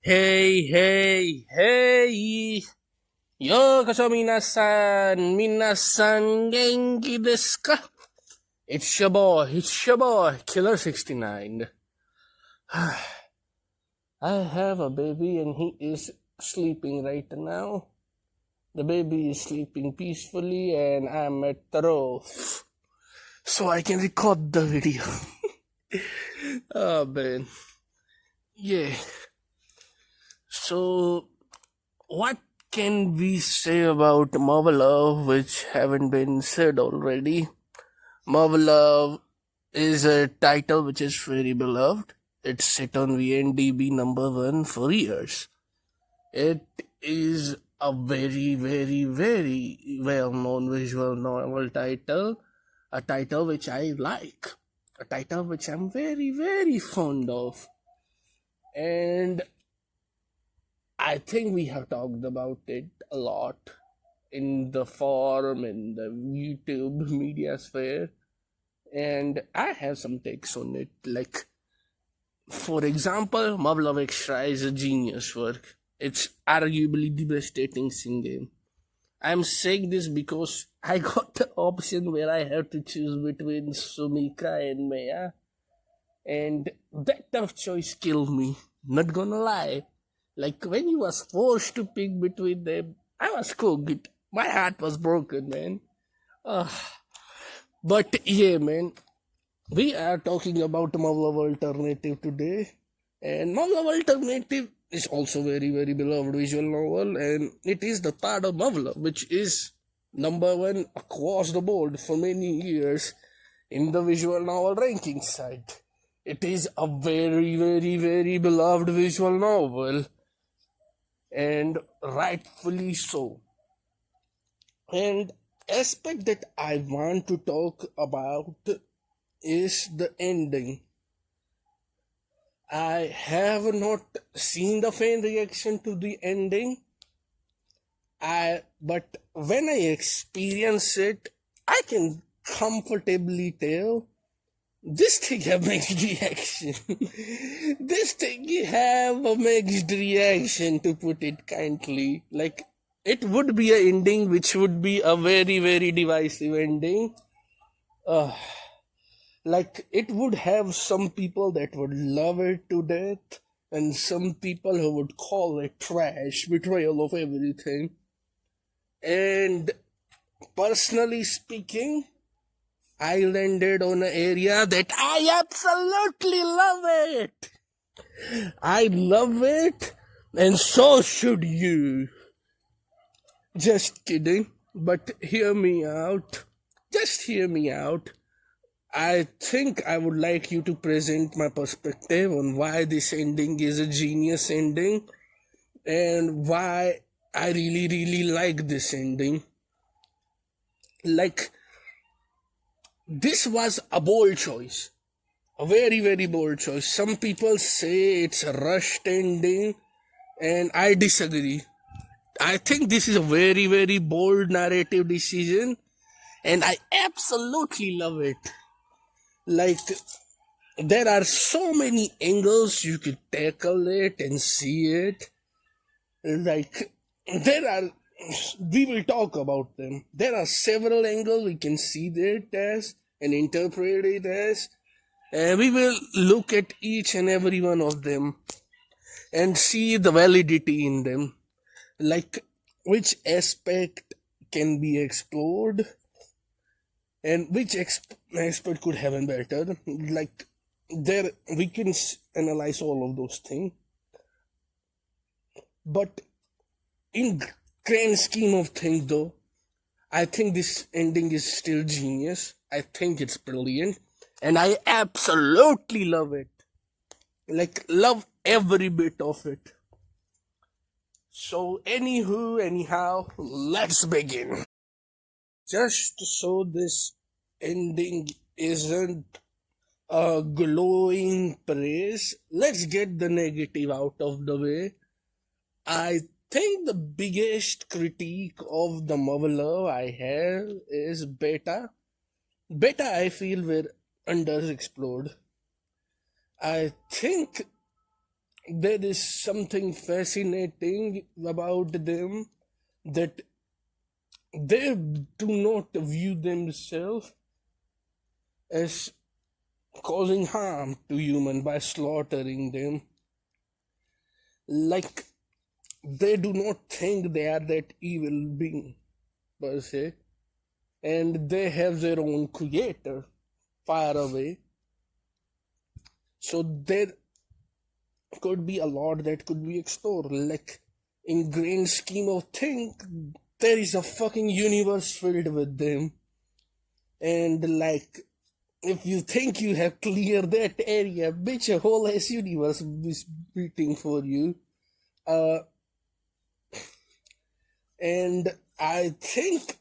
Hey, hey, hey! Yokoso minasan genki desu ka? It's your boy, Killer69. I have a baby and he is sleeping right now. The baby is sleeping peacefully and I'm at the roof. So I can record the video. Oh man. Yeah. So what can we say about Muv Luv which haven't been said already? Muv Luv is a title which is very beloved. It's sit on VNDB #1 for years. It is a very, very, very well-known visual novel title, a title which I like, a title which I'm very, very fond of. And I think we have talked about it a lot in the forum, in the YouTube media sphere, and I have some takes on it. Like, for example, Muv Luv Extra is a genius work. It's arguably the best dating sim game. I'm saying this because I got the option where I have to choose between Sumika and Maya, and that tough choice killed me. Not gonna lie. Like when you was forced to pick between them, I was cooked. My heart was broken, man. But yeah, man, we are talking about Muv Luv Alternative today, and Muv Luv Alternative is also very, very beloved visual novel, and it is the part of Muv Luv which is #1 across the board for many years in the visual novel ranking side. It is a very, very, very beloved visual novel, and rightfully so. And aspect that I want to talk about is the ending. I have not seen the fan reaction to the ending. But when I experience it, I can comfortably tell this thing have mixed reaction. This thing have a mixed reaction, to put it kindly. Like, it would be an ending which would be a very, very divisive ending. Like, it would have some people that would love it to death, and some people who would call it trash, betrayal of everything. And personally speaking, I landed on an area that I absolutely love it. I love it, and so should you. Just kidding, but hear me out. Just hear me out. I think I would like you to present my perspective on why this ending is a genius ending and why I really, really like this ending. Like, this was a bold choice. A very, very bold choice. Some people say it's a rushed ending, and I disagree. I think this is a very, very bold narrative decision, and I absolutely love it. Like, there are so many angles you could tackle it and see it. Like, we will talk about them. There are several angles we can see it as and interpret it as. And we will look at each and every one of them and see the validity in them. Like, which aspect can be explored and which aspect could have been better. Like, there we can analyze all of those things. But in grand scheme of things, though, I think this ending is still genius. I think it's brilliant, and I absolutely love it. Like, love every bit of it. So, anyhow, let's begin. Just so this ending isn't a glowing praise, let's get the negative out of the way. I think the biggest critique of the Muv Luv I have is beta. Beta, I feel, were underexplored. I think there is something fascinating about them, that they do not view themselves as causing harm to human by slaughtering them. Like, they do not think they are that evil being per se, and they have their own creator far away. So there could be a lot that could be explored. Like, in grand scheme of things, there is a fucking universe filled with them. And like, if you think you have cleared that area, bitch, a whole ass universe is waiting for you. And I think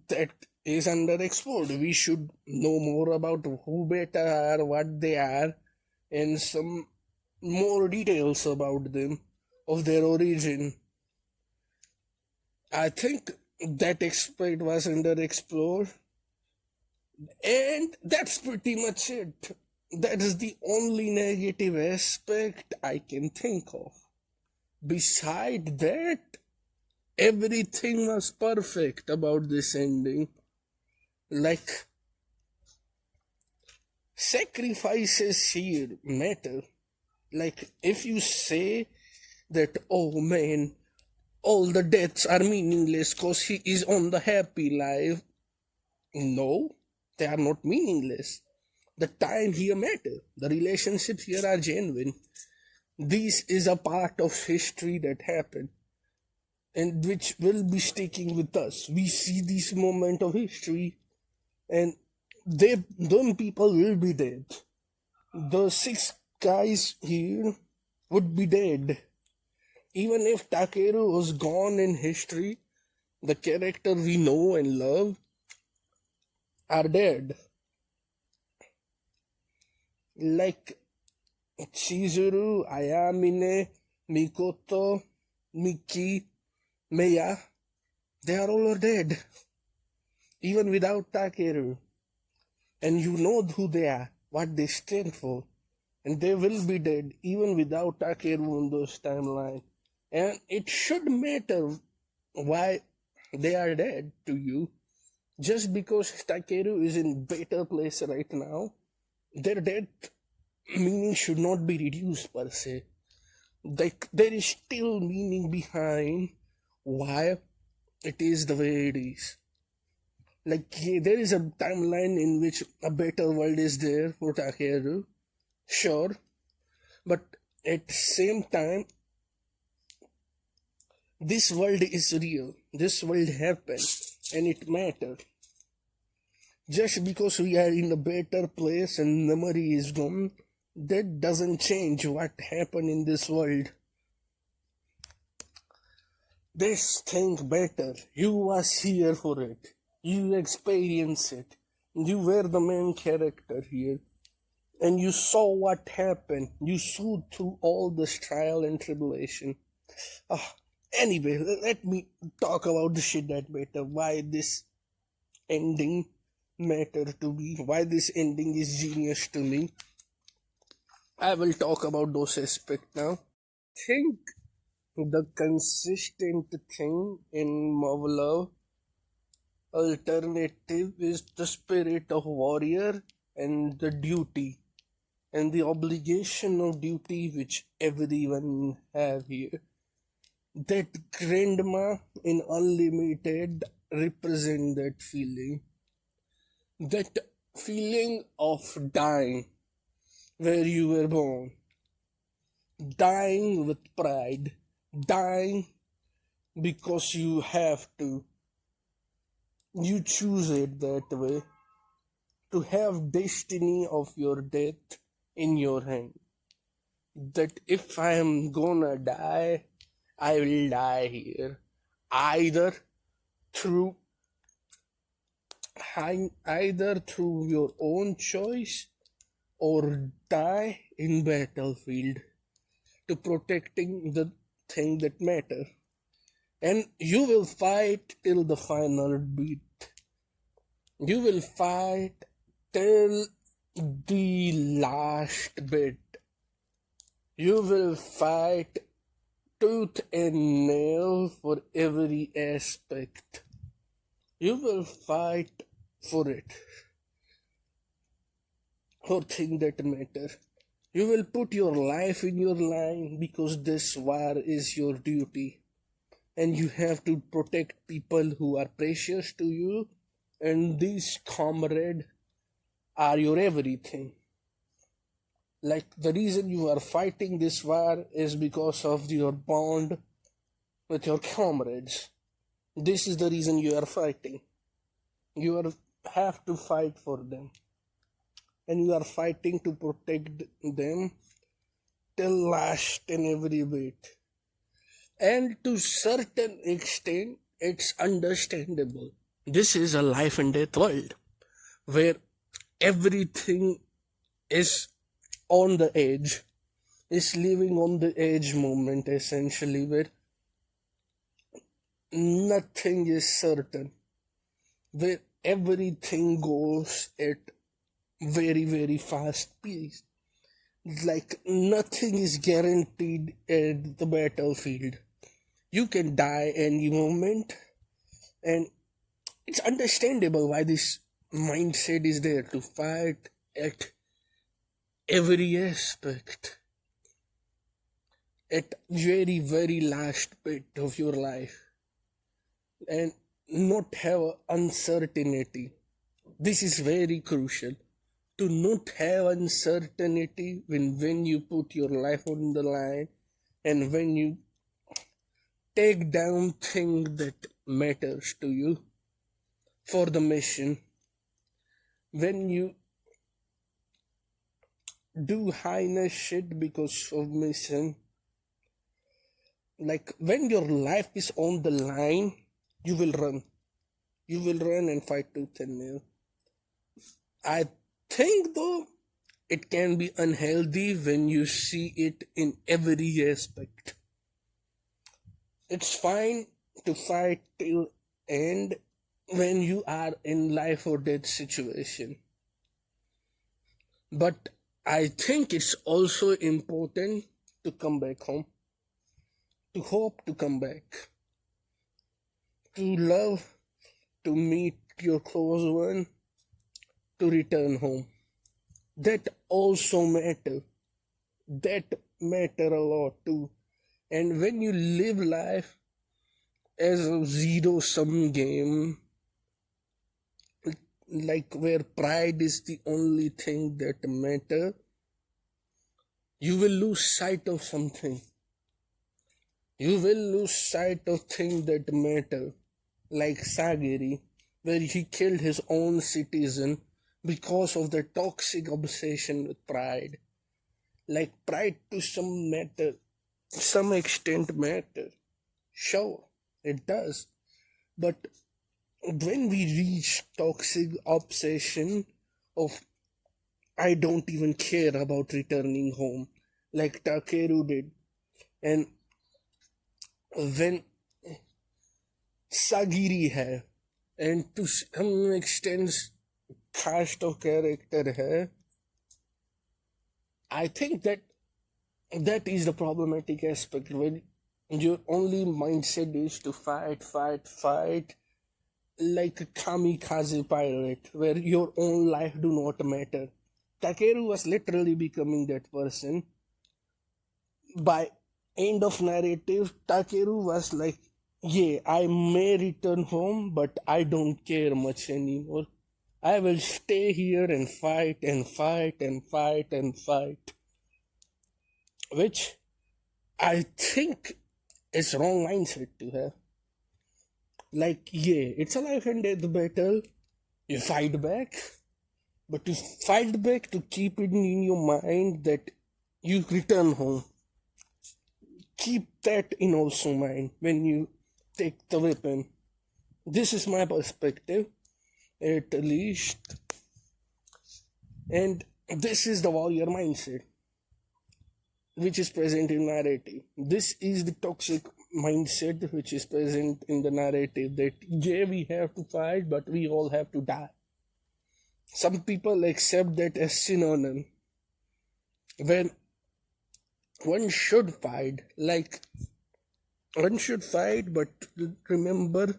that is underexplored. We should know more about who beta are, what they are, and some more details about them, of their origin. I think that aspect was underexplored, and that's pretty much it. That is the only negative aspect I can think of. Beside that, everything was perfect about this ending. Like, sacrifices here matter. Like, if you say that, oh man, all the deaths are meaningless because he is on the happy life. No, they are not meaningless. The time here matter. The relationships here are genuine. This is a part of history that happened, and which will be sticking with us. We see this moment of history, and them people will be dead. The 6 guys here would be dead. Even if Takeru was gone in history, the character we know and love are dead. Like Chizuru, Ayamine, Mikoto, Miki, Meiya, they are all dead. Even without Takeru. And you know who they are, what they stand for. And they will be dead even without Takeru on those timelines. And it should matter why they are dead to you. Just because Takeru is in better place right now, their death meaning should not be reduced per se. Like, there is still meaning behind why it is the way it is. Like, yeah, there is a timeline in which a better world is there for Takeru, sure, but at the same time, this world is real. This world happened, and it matters. Just because we are in a better place and memory is gone, that doesn't change what happened in this world. This thing better. You was here for it. You experienced it. You were the main character here. And you saw what happened. You saw through all this trial and tribulation. Anyway, let me talk about the shit that matter. Why this ending matter to me. Why this ending is genius to me. I will talk about those aspects now. I think the consistent thing in Muv Luv Alternative is the spirit of warrior and the duty and the obligation of duty which everyone have here. That grandma in Unlimited represent that feeling. That feeling of dying where you were born. Dying with pride. Dying because you have to. You choose it that way. To have destiny of your death in your hand. That if I am gonna die, I will die here. Either through your own choice or die in battlefield to protecting the thing that matter. And you will fight till the final beat. You will fight till the last bit. You will fight tooth and nail for every aspect. You will fight for it, for things that matter. You will put your life in your line because this war is your duty. And you have to protect people who are precious to you, and these comrades are your everything. Like the reason you are fighting this war is because of your bond with your comrades. This is the reason you are fighting. Have to fight for them, and you are fighting to protect them till last and every bit. And to certain extent, it's understandable. This is a life and death world where everything is on the edge, is living on the edge moment, essentially, where nothing is certain, where everything goes at very, very fast pace. Like nothing is guaranteed at the battlefield. You can die any moment, and it's understandable why this mindset is there to fight at every aspect, at very, very last bit of your life, and not have uncertainty. This is very crucial. To not have uncertainty when you put your life on the line and when you take down things that matters to you for the mission, when you do heinous shit because of mission, like when your life is on the line, you will run and fight tooth and nail. I think though it can be unhealthy when you see it in every aspect. It's fine to fight till end when you are in life or death situation. But I think it's also important to come back home, to hope to come back, to love, to meet your close one, to return home. That also matter. That matter a lot too. And when you live life as a zero-sum game, like where pride is the only thing that matter, you will lose sight of something. You will lose sight of things that matter, like Sagiri, where he killed his own citizen because of the toxic obsession with pride. Like pride to some extent matter. Sure, it does. But when we reach toxic obsession of I don't even care about returning home, like Takeru did, and when Sagiri hai, and to some extent cast of character hai, I think that is the problematic aspect when your only mindset is to fight like a kamikaze pirate, where your own life do not matter. Takeru was literally becoming that person. By end of narrative, Takeru was like, yeah, I may return home, but I don't care much anymore. I will stay here and fight and fight and fight and fight. Which I think is wrong mindset to have. Like, yeah, it's a life and death battle. You fight back, but you fight back to keep it in your mind that you return home. Keep that in also mind when you take the weapon. This is my perspective, at least. And this is the warrior mindset, which is present in narrative. This is the toxic mindset which is present in the narrative, that yeah, we have to fight, but we all have to die. Some people accept that as synonym. When one should fight. One should fight, but remember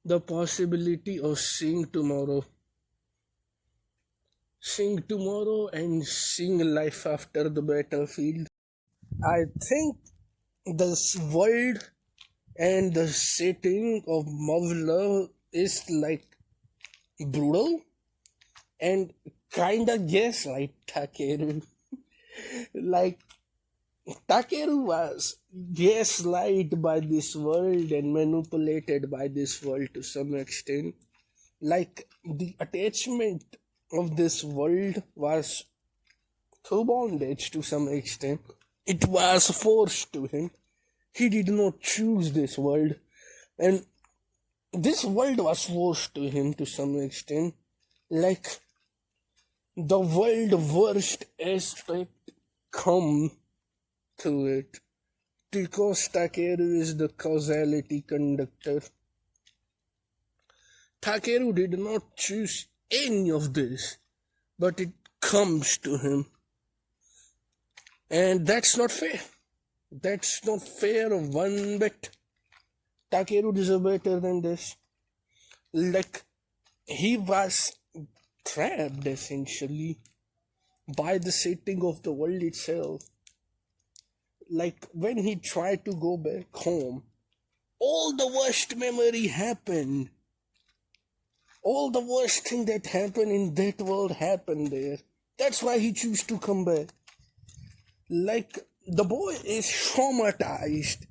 the possibility of seeing tomorrow and seeing life after the battlefield. I think this world and the setting of Muv Luv is brutal and kinda gaslight Takeru. like Takeru was gaslighted by this world and manipulated by this world to some extent. The attachment of this world was through bondage to some extent. It was forced to him. He did not choose this world, and this world was forced to him to some extent. The world worst aspect come to it because Takeru is the causality conductor. Takeru did not choose any of this, but it comes to him. And that's not fair. That's not fair one bit. Takeru deserves better than this. He was trapped essentially by the setting of the world itself. When he tried to go back home, all the worst memory happened. All the worst thing that happened in that world happened there. That's why he chose to come back. The boy is traumatized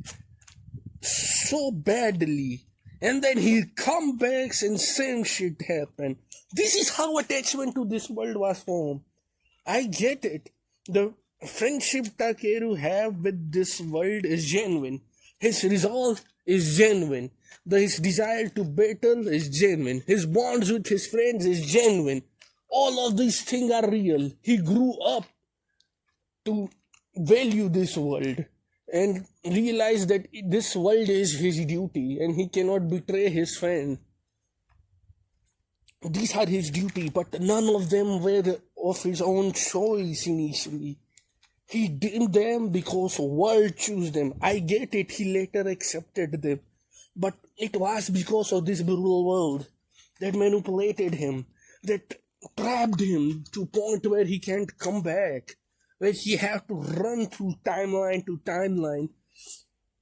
so badly, and then he come back and same shit happen. This is how attachment to this world was formed. I get it. The friendship Takeru have with this world is genuine. His resolve is genuine. His desire to battle is genuine. His bonds with his friends is genuine. All of these things are real. He grew up to value this world and realize that this world is his duty and he cannot betray his friend. These are his duty, but none of them were of his own choice initially. He did them because world chose them. I get it, he later accepted them. But it was because of this brutal world that manipulated him, that trapped him to a point where he can't come back, where he had to run through timeline to timeline,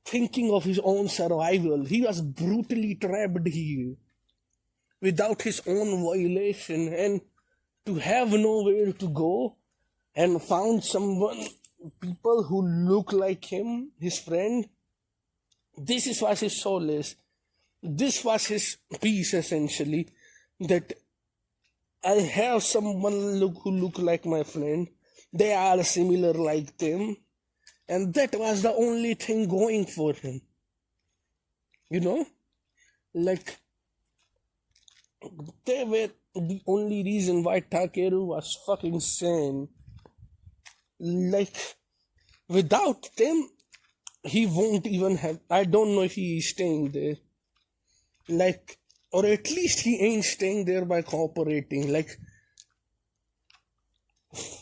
thinking of his own survival. He was brutally trapped here, without his own violation, and to have nowhere to go, and found people who look like him, his friend. This was his solace. This was his peace, essentially, that I have someone who look like my friend. They are similar like them. And that was the only thing going for him. They were the only reason why Takeru was fucking sane. Without them, he won't even have... I don't know if he is staying there. Or at least he ain't staying there by cooperating.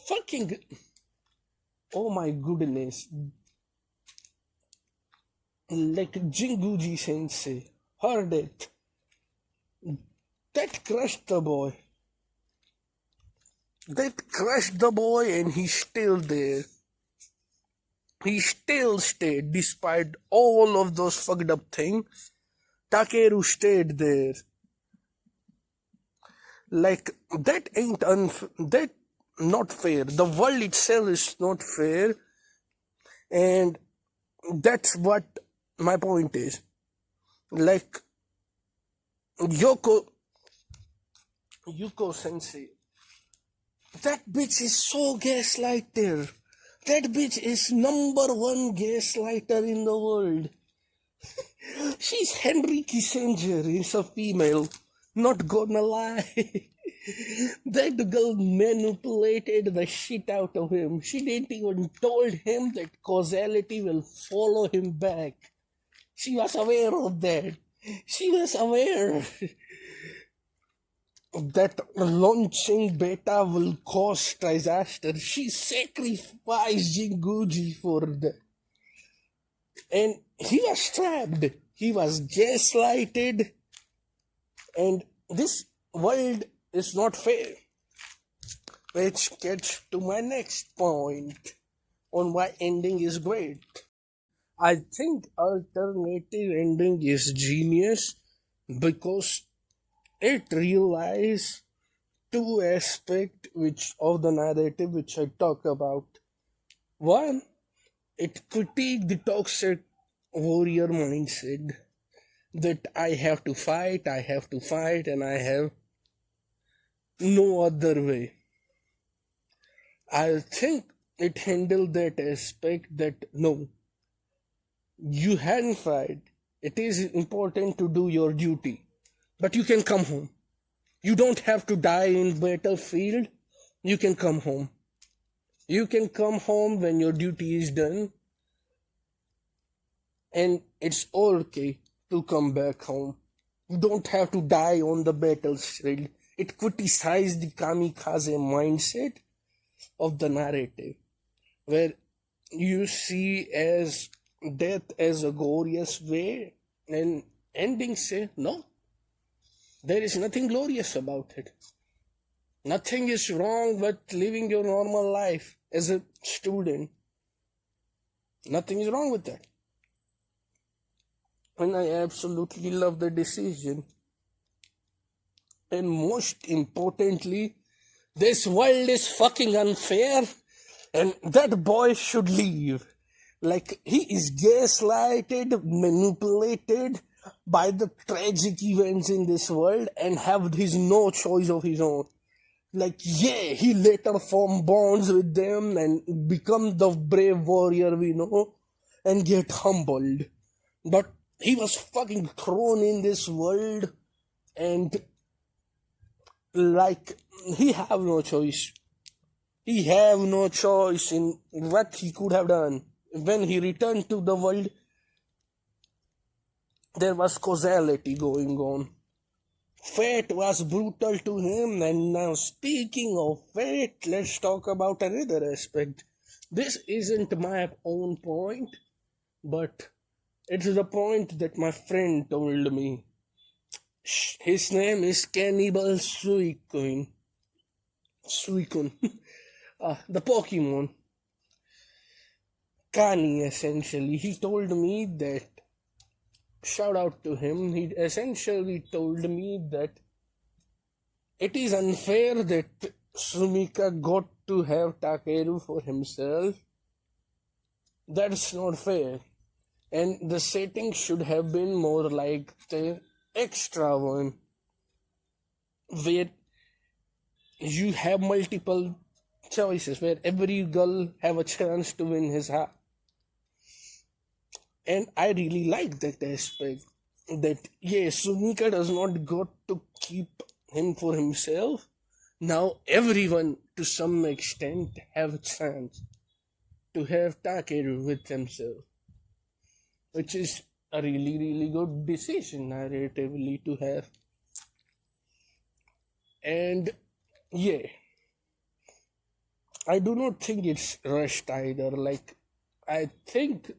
Fucking... Oh my goodness. Jinguji Sensei. Her death. That crushed the boy. And he's still there. He still stayed despite all of those fucked up things. Takeru stayed there. That ain't that not fair. The world itself is not fair. And that's what my point is. Yuko Sensei. That bitch is so gaslighter. That bitch is #1 gaslighter in the world. She's Henry Kissinger. Is a female. Not gonna lie. That girl manipulated the shit out of him. She didn't even told him that causality will follow him back. She was aware of that. She was aware. that launching beta will cause disaster. She sacrificed Jinguji for that. And he was trapped. He was gaslighted. And this world is not fair. Which gets to my next point on why ending is great. I think alternative ending is genius because it realizes two aspects which of the narrative which I talk about. One, it critiqued the toxic warrior mindset that I have to fight, and I have no other way. I think it handled that aspect that no, you hadn't fight. It is important to do your duty, but you can come home. You don't have to die in battlefield. You can come home. You can come home when your duty is done, and it's okay to come back home. You don't have to die on the battlefield. It criticized the kamikaze mindset of the narrative, where you see as death as a glorious way, and ending say no, there is nothing glorious about it. Nothing is wrong with living your normal life as a student. Nothing is wrong with that. And I absolutely love the decision. And most importantly, this world is fucking unfair, and that boy should leave. Like, he is gaslighted, manipulated by the tragic events in this world and have his no choice of his own. Like, yeah, he later formed bonds with them and become the brave warrior we know and get humbled. But he was fucking thrown in this world, and like, he have no choice. He have no choice in what he could have done. When he returned to the world, there was causality going on. Fate was brutal to him, and now speaking of fate, let's talk about another aspect. This isn't my own point, but it's the point that my friend told me. His name is Cannibal Suicune. The Pokemon. Kani, essentially. He told me that, shout out to him, he essentially told me that it is unfair that Sumika got to have Takeru for himself. That's not fair. And the setting should have been more like the extra one, where you have multiple choices, where every girl have a chance to win his heart. And I really like that aspect, that yes, Sumika does not got to keep him for himself. Now everyone to some extent have a chance to have Takeru with himself, which is a really, really good decision narratively to have. And yeah, I do not think it's rushed either. Like, I think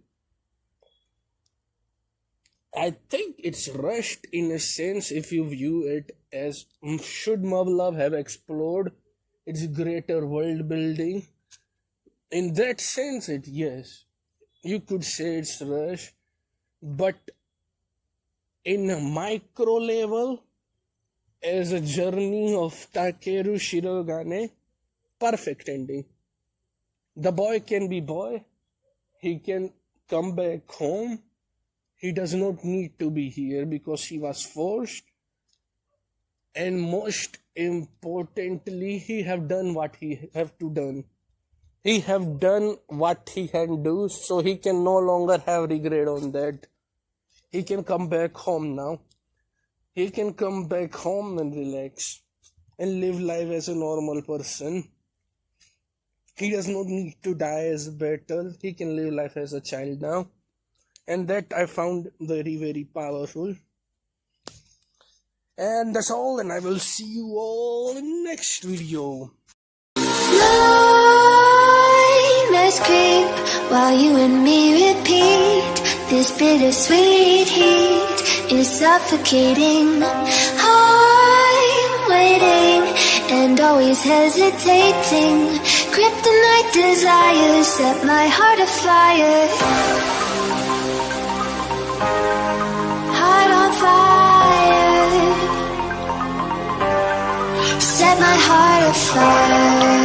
it's rushed in a sense if you view it as should Muv Luv have explored its greater world building. In that sense, yes, you could say it's rushed, but in a micro level, as a journey of Takeru Shirogane, perfect ending. The boy can be boy, he can come back home. He does not need to be here because he was forced. And most importantly, he have done what he have to done. He have done what he can do, so he can no longer have regret on that. He can come back home now. He can come back home and relax and live life as a normal person. He does not need to die as a battle. He can live life as a child now. And that I found very, very powerful. And that's all, and I will see you all in next video. Nightmares creep while you and me repeat. This bittersweet heat is suffocating. I'm waiting and always hesitating. Kryptonite desires set my heart afire. Heart on fire. Set my heart afire.